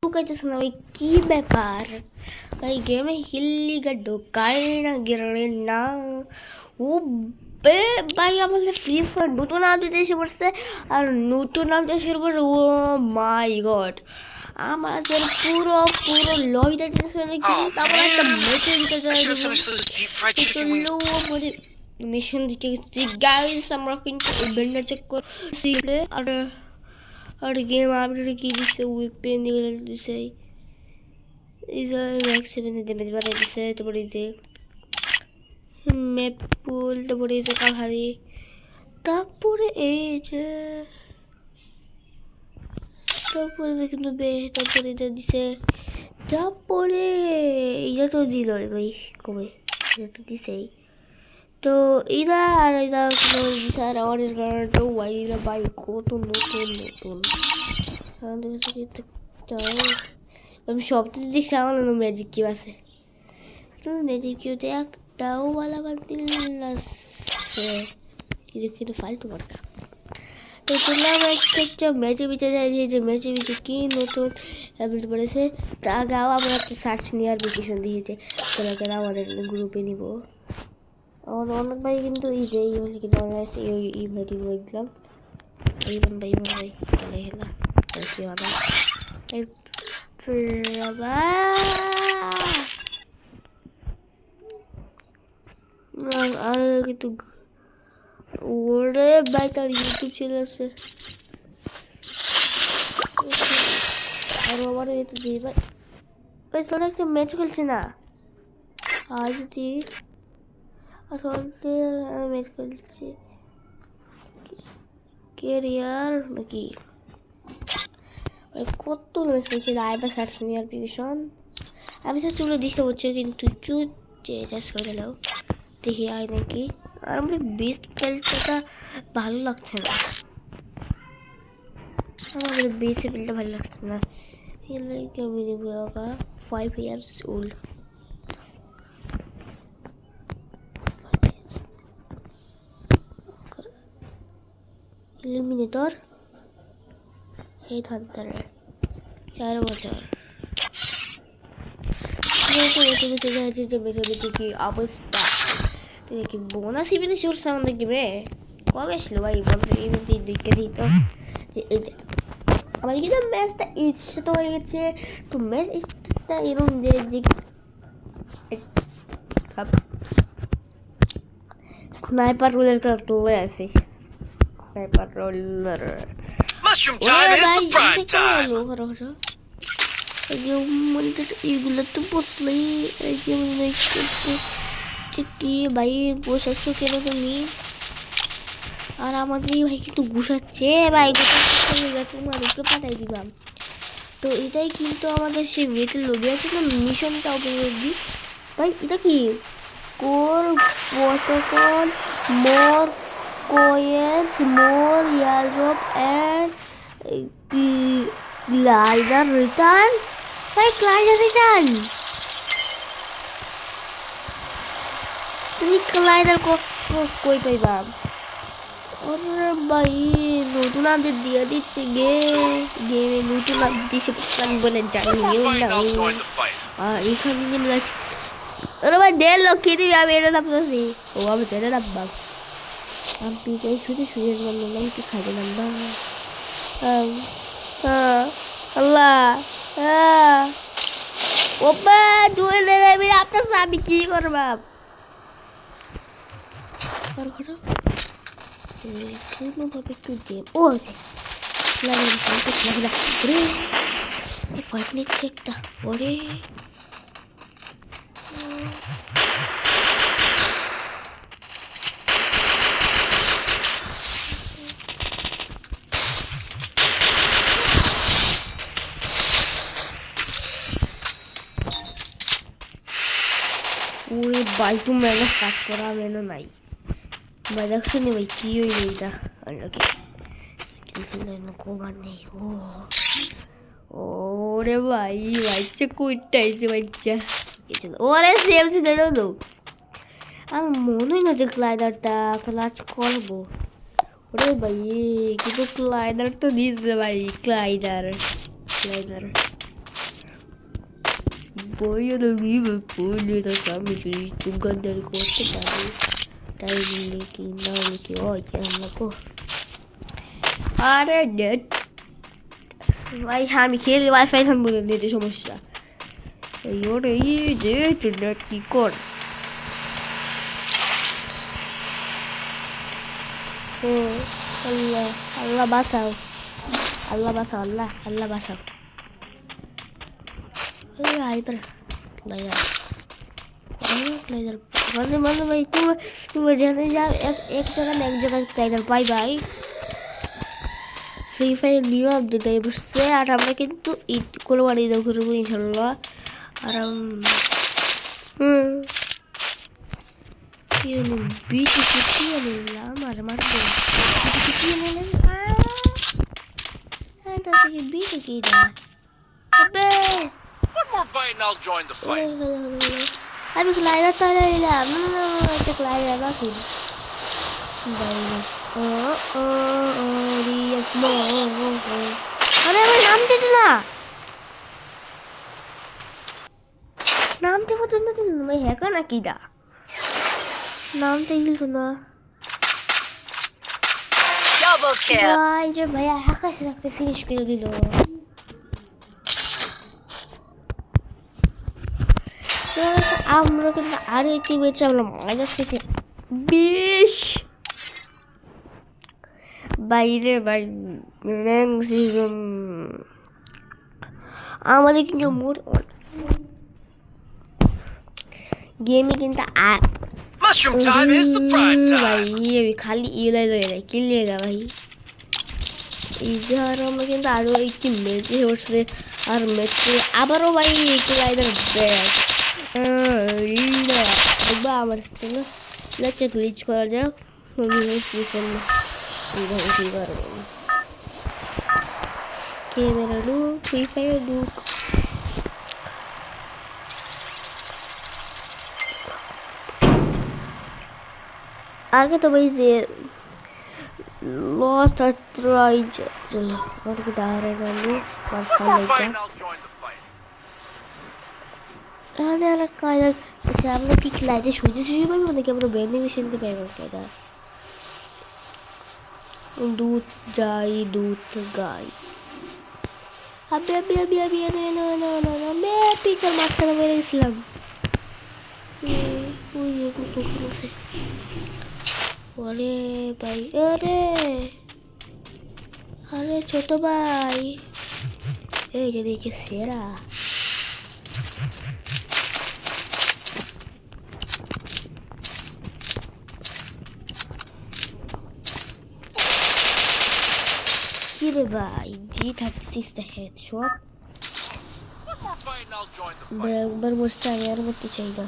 লুকাইতেছে না ভাই, কি ব্যাপার ভাই? গেমে হিল্লি গাড্ডো কারে না গেরে না ও বে ভাই, আমাদের ফ্রি ফায়ার নতুন আপডেট এসে পড়ছে। আর নতুন আপডেট এসে পড়ছে, ও মাই গড, আমাদের পুরো পুরো লবিটা কিন্তু আমরা একটা ম্যাচে দিতে যাই। চললো আমাদের মিশন দিতে গেছি গাইস, আমরা কিন্তু ইভেন্টটা চেক করছি। আর গেম আপডেটে কি দিচ্ছে, উইপেন এগুলো দিচ্ছে, এই যে ম্যাক্স 7 ড্যামেজ বাড়াই দিচ্ছে। তারপরে এই যে ম্যাপ পুল, তারপরে এই যে কালহারি, তারপরে এই যে তারপরে কিন্তু তারপরে এটা দিছে, তারপরে এটা তো দিল ভাই কবে, এটা তো দিছেই। তো এরা আর এরা দিছে, আর আমাদের কারণটাও ওয়াইরা ভাই কত নতুন নতুন আমাদের কাছে। আমি সবটাতে দেখছি আমার ম্যাজিক কিউ আছে, ম্যাজিক কিউতে একটাও বালা বান্দিল আছে, কিন্তু ফালতু মার্কা। তো চললাম একটা ম্যাচে বিচে যাই, যে ম্যাচে বিচে কি নতুন অ্যাবিলিটি পড়েছে তা গাও। আমরা একটা সার্চ নিয়ে ভেকেশন দিয়েছে, চলে গেলে আমাদের গ্রুপে নিব। আমাদের অনেক ভাই কিন্তু এই যে কিন্তু আমরা এই ভাইটি দেখলাম, এই ভাই ভাই গেলে হেলা কি বাবা এই বাবা আর কিন্তু ওরে ভাই তার ইউটিউব চ্যানেল আছে। আর আমার এই তো যে ভাই ভাই সোনা একটা ম্যাচ খেলছে না আজ দি, আসলে ম্যাচ খেলছে কেরিয়ার নাকি ভাই, কত ম্যাচ খেলছে আইবা সার্চ নিয়ে অ্যাপ্লিকেশন। আমি তো চলে দিতে হচ্ছে কিন্তু চেঞ্জ করে দিলাম, দেখি আয় নাকি। আর আমার বেস্ট খেলতেটা ভালো লাগছে না, আমাদের বেসে ফেলতে ভালো লাগছে না। এগুলো কেমন 5 years old। এলিমিনেটর 800 4 বছর কি অবস্থা দেখি। বোনাস ইভেন্ট চলছে আমাদের গেমে, কবে আসলো ভাই বোনাস ইভেন্ট? দেখে দিই তো যে এই যে আমাদের কিন্তু ম্যাচটা ইচ্ছে তো হয়ে গেছে। তো ম্যাচ ইচ্ছেটা এরকম যে স্নাইপার রোলার করতে আছে, স্নাইপার রোলার এগুলো তো বসলেই কি ভাই বসাচ্ছ কেন তুমি? আর আমাদের ভাই কিন্তু ঘুষাচ্ছে ভাই, তোমার উপরে পাঠাই দিলাম। তো এটাই কিন্তু আমাদের সেই মেটেল লবি আছে না, মিশনটা ওপেন করে দিই ভাই। এটা কি core protocol more কোয়েন্স more airdrop and glider return ভাই, গ্লাইডার রিটার্ন। তুমি গ্লাইডার কই পাইবা? ওরে ভাই নতুন আপডেট দিয়ে দিচ্ছে গেমে নতুন আপডেট দিচ্ছে বলে জানিও না। আর এখানে নেমে যাচ্ছে, ওরে ভাই 1.5 লক্ষ দিবি, আমি এটা নামতেছি। ও আমি যেতে নামবাম, আমি পিটাই শুধু শুয়ে নামলাম, একটু সাইডে নামবাম। আল্লাহ ওপা দুই নেমে আপনার আমি কি করবাম? কোনোভাবে একটু গেম ও আছে ফাইট নিচ্ছে একটা। ওরে ওরে ভাই তুমি মেলা কাজ করা মেনো নাই ভাই, দেখছো নি ভাই কি হইল এটা আনলকে কভার নেই। ওরে ভাই বাচ্চা কুইটাইছে বাচ্চা, ওরে সেমসি দে দাও। আমার মনে হয় না যে গ্লাইডারটা ক্লাচ করবো। ওরে ভাই কিন্তু গ্লাইডার তো দিচ্ছে ভাই, glider Bayern Liverpool da kami jadi tugas dari kota tadi. Tadi lagi oh jangan aku. Are dead. ভাই আমি খেলি ওয়াইফাই থাকবো নেটে সমস্যা ওরে যে নেট কি কর ও আল্লাহ আল্লাহ বাঁচাও আল্লাহ বাঁচাও আল্লাহ আল্লাহ বাঁচাও আইবার লাইয়া মানে মানে ভাই তুমি জানে যা এক জায়গায় bye bye free fire new update বসছে আর আমরা কিন্তু ঈদ কোরবানি ঈদ করবো ইনশাল্লাহ আর বিটি কি নিলাম আর মারবো কি নিলাম বিটি কি দেয় আমি ক্লাইডার তাহলে এলাম একটা ক্লাইডার আছে আরে আমার নাম দিতে না নাম দেবো তো না ভাই হ্যাঁ নাকি দা নাম দিল না ভাই যে ভাইয়া আকাশে রাখতে ফিনিশ করে দিল আমরা কিন্তু আরো একটি বেঁচে আমরা মাইনাস থেকে 20 বাইরে বাই সিজন আমাদের কিন্তু মোট গেমে কিন্তু ভাই খালি ইলাই লই কি লেগা ভাই এই যে আর আমরা কিন্তু আরো একটি ম্যাচে হচ্ছে আর ম্যাচে আবারও ভাই একটু লাইদার ব্যাক দেখবা আমার জন্য লেটস গ্লিচ করা যাক camera look free fire look आगे तो भाई से लॉस्ट ट्राइज चलो और को डाल रहे हैं और फाइल आने वाला कायदा जैसे हम लोग की क्लाइटे शुरू भाई मतलब कि हम लोग बैंडिंग मशीन पे पैर रखते हैं दूध गाय अबे मैं पीकर मारता हूँ मेरे इस्लाम ये कुछ तो से अरे भाई अरे छोटो भाई ये देखिए सेरा किरे भाई G36 the headshot একবার বসে আমি আর করতে চাই না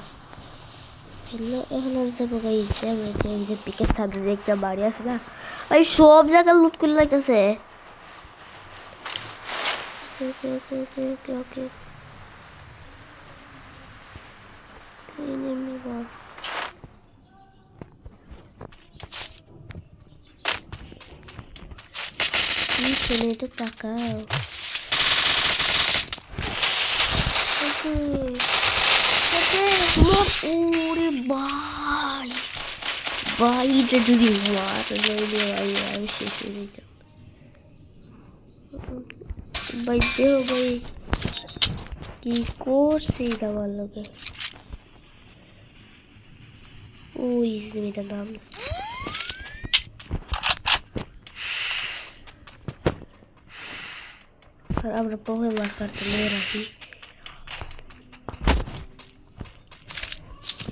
হ্যালো এখন আর সব গাইছে আমি যে পিকের সাথে যে একটা বাড়ি আছে না ভাই সব জায়গা লুট করে লাগতেছে ওকে এনিমি বল পিছনে তো তাকাও ওরে ভাই এটা যদি মার ভাই শেষ হয়ে যেতাম ভাই দেও ভাই কি করছে এটা আমার লোকে ওই মেয়েটার নাম আর আমরা পরে মার কাটতে নিয়ে রাখি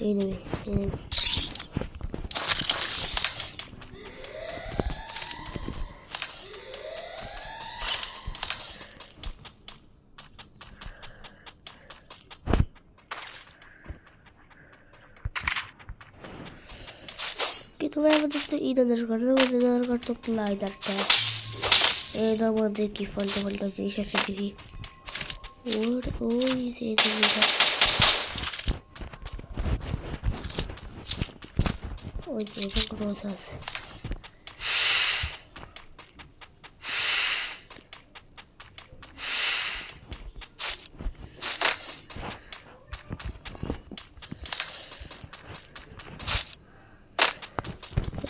enemy कितना मतलब तो इधर दरकार तो क्ला इधर था इधर मध्य की फल जैसे दिखी और ओ इसे इधर ওই যে ক্রস আছে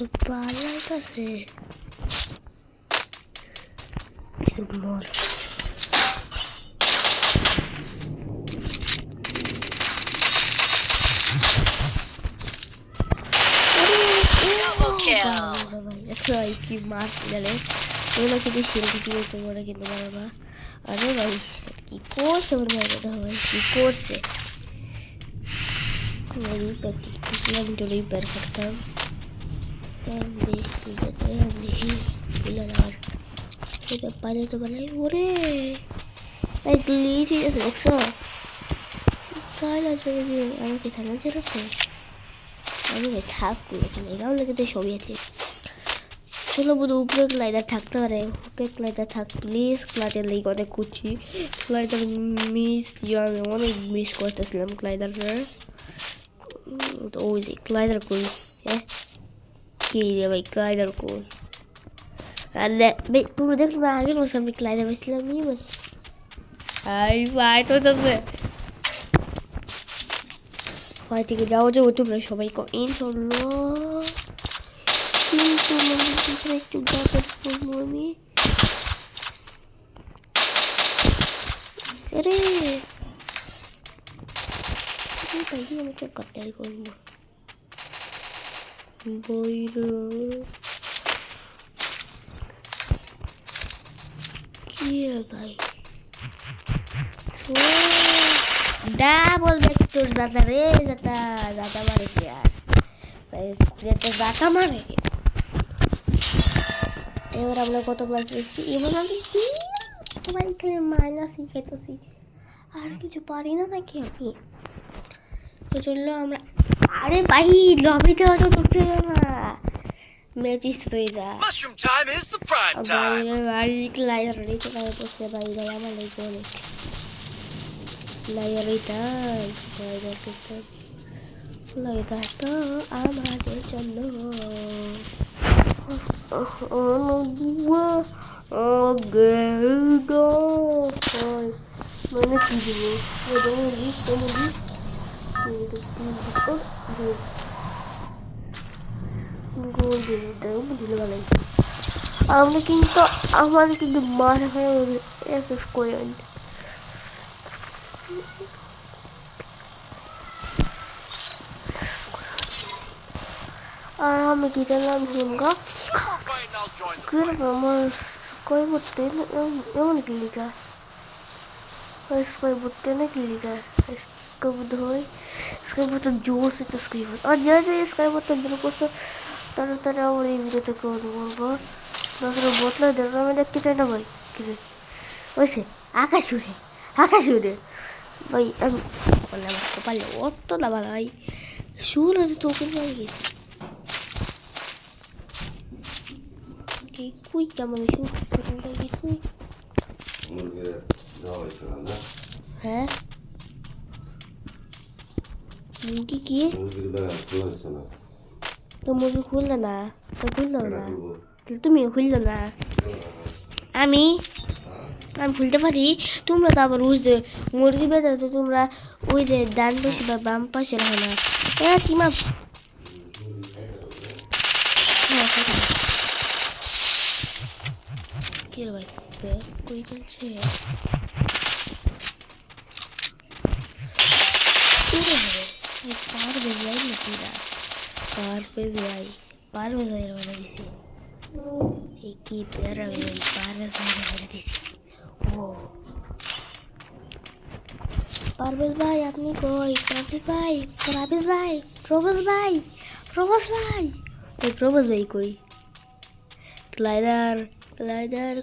তো পালাইতাছে মর ভাই কি মাছ গেলে ওগুলো কিন্তু শিল্পী দিয়ে তোমরা কিন্তু পারবা আরে ভাই কি করছে ওর ভাই কথা ভাই কি করছে আমি তো রিপেয়ার করতাম পারে তো বলাই ওরে ভাই গ্লিচ হয়ে গেছে দেখছো সাইলেন্সার দিয়ে আমাকে সাইলেন্সার আছে আমি থাকবো এখানে এরাও লেগেছে সবই আছে চলো বলে উপরে গ্লাইডার থাকতে পারে উপরে গ্লাইডার থাক প্লিজ গ্লাইডার লেগে অনেক খুঁজছি গ্লাইডার মিস আমি অনেক মিস করতেছিলাম গ্লাইডারটা তো ওই যে গ্লাইডার কই হ্যাঁ কি রে ভাই গ্লাইডার কই আর তোমরা দেখো না আগের বছর আমি গ্লাইডার পেয়েছিলাম এই বছর আই ভাই তো ভাই থেকে যাও যে তোমরা সবাই ইনশাল্লাহ কিন্তু মনে একটু গাছ করবো আমি আরে ভাই আমি তো কাটারি করবো বইর কি রে ভাই ডাবল ভেক্টর জাতা রে জাতা জাতা মারে কি আর যেটা জাতা মারে এবার আমরা কত ক্লাস পেয়েছি এবার আমি কি তোমার এখানে মাইনাস শিখাইতেছি আর কিছু পারি না নাকি আমি তো চললো আমরা আরে ভাই লবিতে অত ঢুকতে না ম্যাচিস তুই যা বাইরে বাড়ি লাইয়ার রেখে বাইরে বসে বাইরে আমার লেগে অনেক লাইয়ারিটাই লাইয়ারটা আমাদের জন্য মানে কি আমরা কিন্তু আমাদের কিন্তু মারা হয় এক করে আর আমি কি জানলাম শুনগা আমার স্কাই করতে এমন কি লিখা স্কাই করতে না কি লিখা স্কাই বোধ হয় স্কাই বোধ জোস এটা স্কাই বোধ আর যা যা স্কাই বোধ বের করছে তারা তারা আমার এই ভিডিওতে করবো তাছাড়া বোতলে দেখো আমি দেখতে চাই না ভাই কিছু ওইসে আকাশ উড়ে ভাই আমি বললাম কপালে অত না ভালো ভাই সুর আছে চোখের ভাই গেছে কুই কেমন সুর ভাই গেছি হ্যাঁ মুরগি কি তো মুরগি খুললো না তো খুললো না তুমিও খুললো না আমি খুলতে পারি তোমরা তো আবার বুঝছো মুরগি বেঁধে তো তোমরা ওই যে ডান পাশে বা বাম পাশে রাখো না কি মা কি রে ভাই কই চলছে পারবে যাই না পুরা পারবে যাই মানে দিছি এই কি প্লেয়ার পারবে যাই মানে দিছি ও পারভেজ ভাই আপনি কই পারভেজ ভাই প্রভাস ভাই প্রভাস ভাই কই গ্লাইডার গ্লাইডার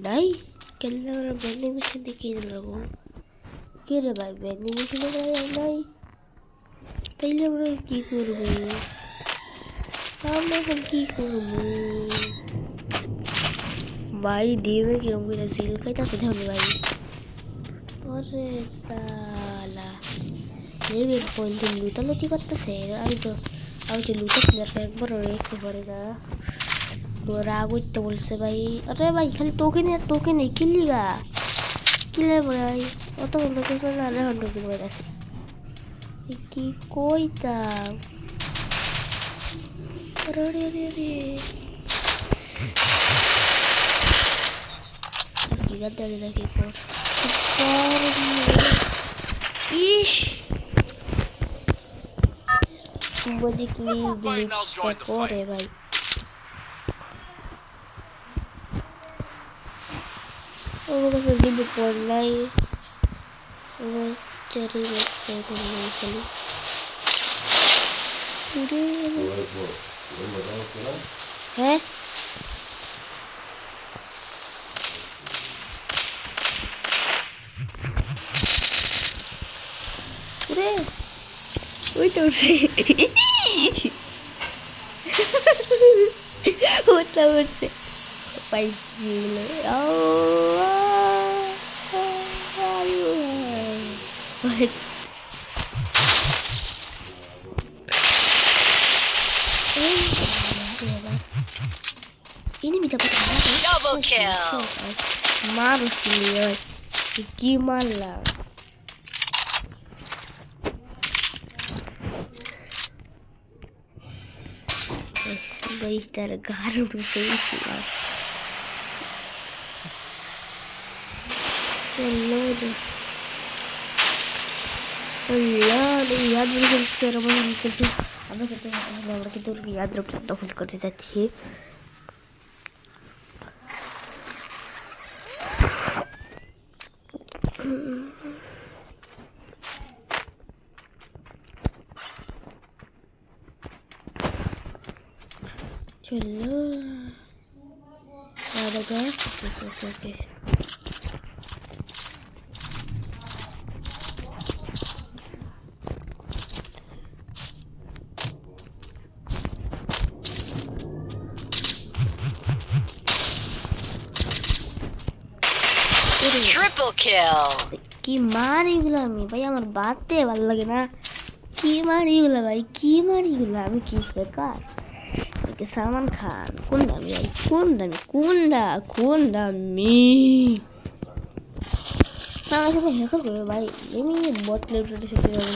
নাই কেন আমরা ব্যান্ডিং মেশিন দেখিয়ে দিলাম কে রে ভাই ব্যান্ডিং মেশিনে গ্লাইডার নাই তাইলে আমরা কি করবো ভাই ডিমে কিরম করে সিল খাইতেছে ধনী ভাই ওরে সালা এই পয়েন্ট লুটালুটি করতেছে আমি তো লুটাচ্ছি একবার রেখে পরে না রাগ উঠতে বলছে ভাই। আরে ভাই খালি টোকেন আর টোকেন কিনলি গা কিলে ভাই অত বন্ধ কিছু না আরে হন্ড কিনবে আছে কি কইতাম আরে আরে আরে আরে কি গাদ্দারি দেখি ইস বুঝি কি গ্লিচটা করে ভাই আমার কাছে কিন্তু পড় নাই আমার চারি খালি হ্যাঁ রে ওই তো উঠছে উঠতে উঠছে পাইছিল ini bisa pakai double kill marus dia gimana baik dari garu sih Allah याद रखो तेरा मन निकल अब कहते हैं लौड़ा के दूर याद रखो तो फुल करते जाती है चलो आ लगा ओके ट्रिपल किल কি মারিগুলো আমি ভাই আমার বাতে ভালো লাগে না কি মারিগুলো ভাই কি মারিগুলো আমি কি বেকার সালমান খান কোন দামি ভাই কোন দামি না আমার সাথে হেসল করবে ভাই এমনি বটলে উঠতে সত্যি যাবে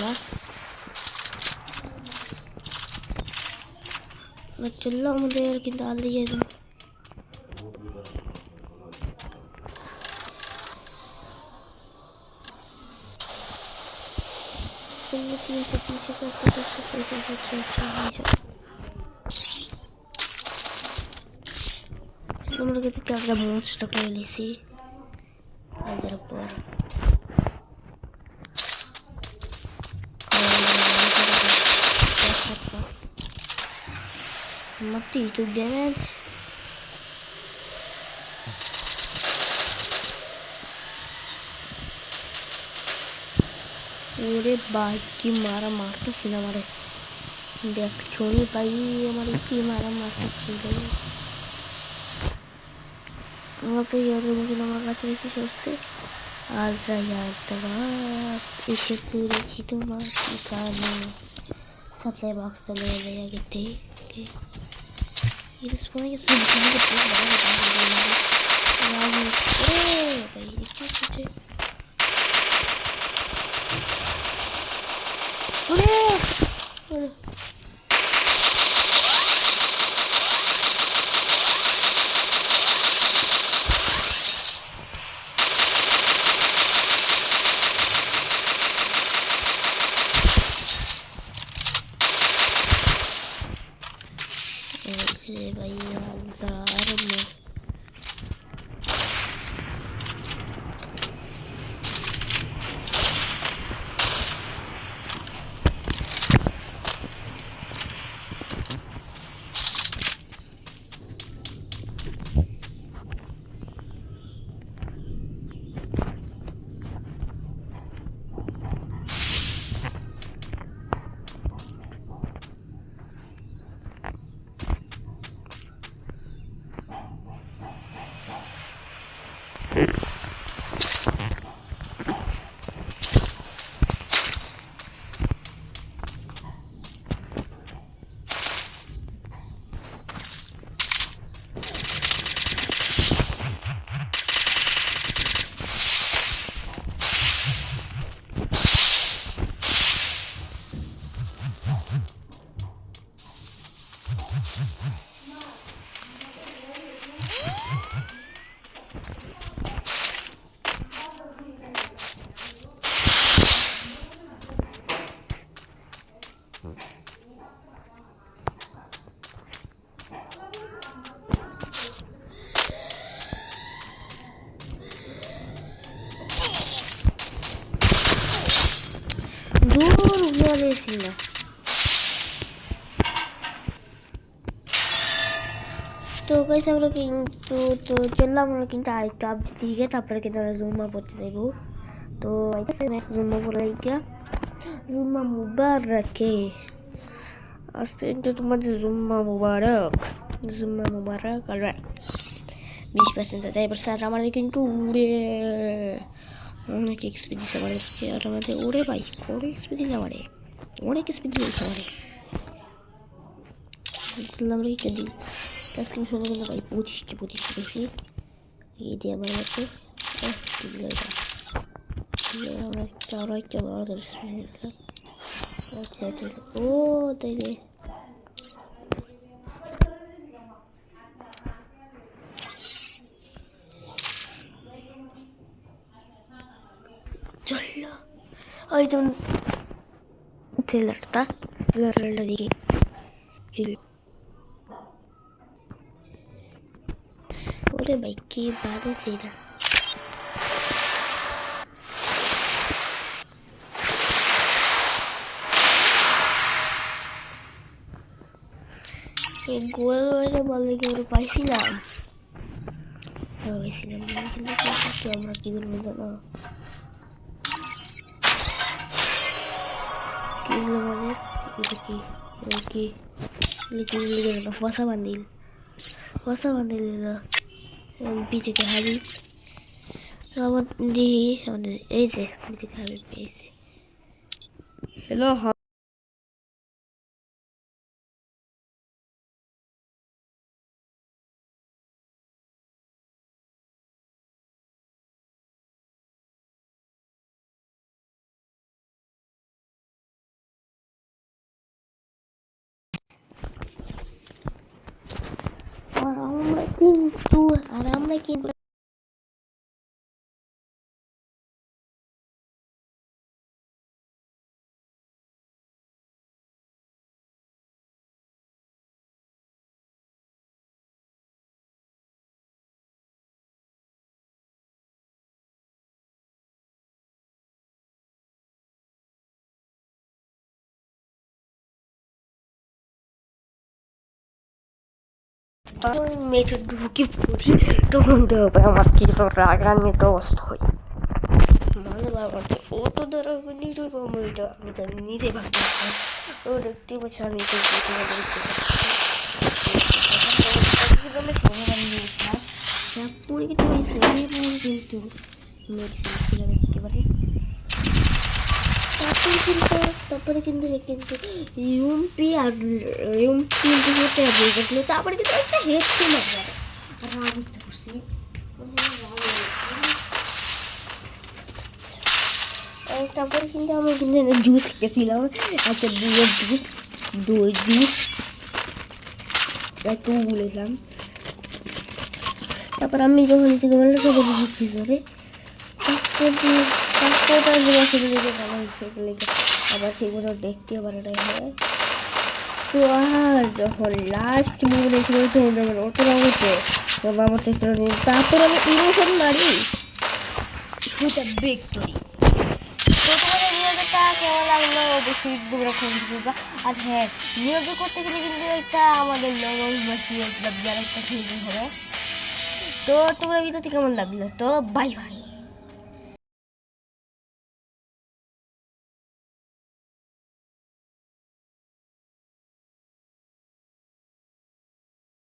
না চললো আমাদের কিন্তু আল দিয়ে আমরা কিন্তু একটা মনস্টার করে নিছি হাজার পর mati itu damage ওরে ভাই কি মারা মারতেছিল আমারে দেখ ছোড়ি ভাই আমারে কি মারা মারতেছিল আমাকে ইয়াদের মতন আমার কাছে এসে সরছে আজরা ইয়ার তবাব এসে পুরেছি তোমার ঠিকানা সাপ্লাই বক্স চলে গিয়ে গেতে ये स्पॉन ये सब चीजें तो बहुत बड़ा भाई क्या चीजें अरे भाई हजार में দূর ঘরে ছিল তো গাইস আমরা কিন্তু তো চললাম আমরা কিন্তু আরেকটু আপডেট দিকে তারপরে কিন্তু আমরা জুম্মা পড়তে যাইবো তো জুম্মা পড়ে গিয়া জুম্মা মুবারকে আজকে কিন্তু তোমাদের জুম্মা মুবারক অলরাইট 20% তাই এবার স্যার আমাদের কিন্তু উড়ে অনেক এক্সপি দিচ্ছে আমাদেরকে আর আমাদের ওরে ভাই অনেক এক্সপি দিলে আমারে অনেক এক্সপি দিয়েছে আমারে আমরা কি দিই টাস্কিং শুনে কিন্তু ভাই 25 বেশি এই দিয়ে আমার কাছে আমরা একটা বড় আচ্ছা ঠিক ও তাইলে চলো ওই যেমন ট্রেলারটা দেখি ওরে ভাই কি বাড়ে সেটা গোল হয়ে বলে কি ওরা পাইছিলাম আমরা কি করবো জানো ফসা বান্দিল বিজেকে হাবি আমার দিই আমাদের এই যে বিজেকে হাবি পেয়েছে হ্যালো আমরা কিন্তু মেয়েটা ঢুকে পড়ি তখন দেখবে আমার কি রাগান্বিত অবস্থা হয় মানে বাবা ও তো ধরো নিজেই পাবো এটা আমি তো নিজে ভাবতে ও দেখতে পাচ্ছি আমি তো পড়ে কিন্তু দেখতে পারি তারপরে কিন্তু ইউমপি আর ইউমপি হতে তারপরে কিন্তু একটা হেডছি না রাগ উঠতে করছি তারপরে কিন্তু আমি কিন্তু জুস খেতেছিলাম একটা দই জুস একটু বলেছিলাম তারপর আমি যখন ফ্রিজরে আবার সেগুলো দেখতে পারে হয় তো আর যখন লাস্ট মুভি ছিল অতটা হচ্ছে আমার থেকে তারপর আমি ইমোশন মারি সেটা ভিক্টোরি তো তোমাদের নিয়োগটা কেমন লাগলো অবশ্যই তোমরা কমেন্ট করবা আর হ্যাঁ নিয়োগ করতে গেলে কিন্তু একটা আমাদের লগন বাসিয়ে একটা খেলতে হবে তো তোমরা ভিডিওটি কেমন লাগলো তো বাই বাই